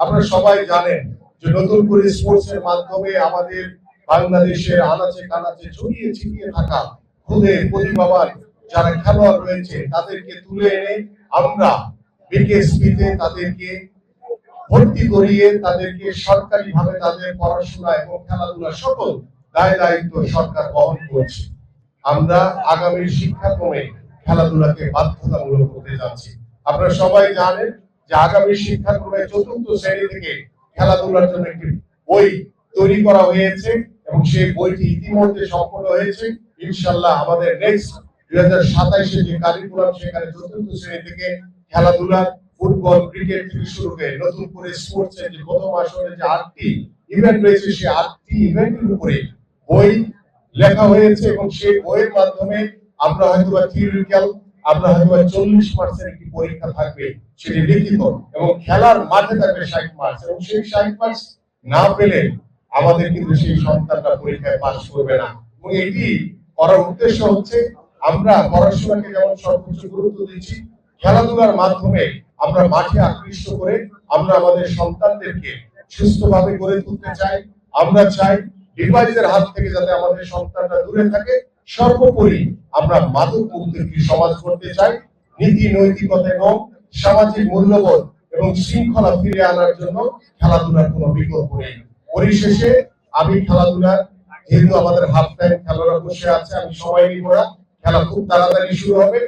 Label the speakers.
Speaker 1: আপনারা সবাই জানেন যে নতুন করে স্পোর্টসের মাধ্যমে আমাদের বাংলাদেশের আনাচে কানাচে ছড়িয়ে ছিটিয়ে থাকা খুদে প্রতিভাবান যারা খেলোয়াড় রয়েছে তাদেরকে তুলে এনে আমরা বিকেএসপিতে তাদেরকে ভর্তি করিয়ে তাদেরকে সরকারিভাবে তাদের পড়াশোনা এবং খেলাধুলা সকল দায় দায়িত্ব সরকার বহন করছে। আমরা আগামী শিক্ষাক্রমে খেলাধুলাকে বাধ্যতামূলক করতে যাচ্ছি। আপনারা সবাই জানেন যে আগামী শিক্ষাক্রমে ৪র্থ শ্রেণী থেকে খেলাধুলার জন্য একটি বই তৈরি করা হয়েছে এবং সেই বইটি ইতিমধ্যে সম্পন্ন হয়েছে। ইনশাআল্লাহ আমাদের নেক্সট 2027 যে কারিকুলাম সেখানে ৪র্থ শ্রেণী থেকে খেলাধুলা ফুটবল ক্রিকেট থেকে শুরু করে নতুন করে স্পোর্টসের যে প্রথম আসরে যে 8টি ইভেন্ট রয়েছে সেই 8টি ইভেন্টের উপরে বই লেখা হয়েছে এবং সেই বইয়ের মাধ্যমে আমরা হয়তো থিওরিক্যাল আমরা হয়তো 40 মার্কসের একটি পরীক্ষা থাকবে সেটি লিখিত এবং খেলার মাঠে থাকবে 60 মার্কস এবং সেই 60 মার্কস না পেলে আমাদের কিন্তু সেই সন্তানরা পরীক্ষায় পাস করবে না। এবং এটি করার উদ্দেশ্য হচ্ছে আমরা পড়াশোনাকে যেমন সর্বোচ্চ গুরুত্ব দিচ্ছি খেলাধুলার মাধ্যমে আমরা মাঠে আকৃষ্ট করে আমরা আমাদের সন্তানদেরকে সুস্থভাবে গড়ে তুলতে চাই। আমরা চাই ডিভাইসের হাত থেকে যাতে আমাদের সন্তানরা দূরে থাকে। সর্বোপরি আমরা মাদক মুক্ত একটি সমাজ করতে চাই। নীতি নৈতিকতা এবং সামাজিক মূল্যবোধ এবং শৃঙ্খলা ফিরে আনার জন্য খেলাধুলার কোনো বিকল্প নেই। পরিশেষে আমি খেলাধুলার যেহেতু আমাদের হাফ টাইম খেলোয়াড়রা বসে আছে আমি সময় নিব না, খেলা খুব তাড়াতাড়ি শুরু হবে।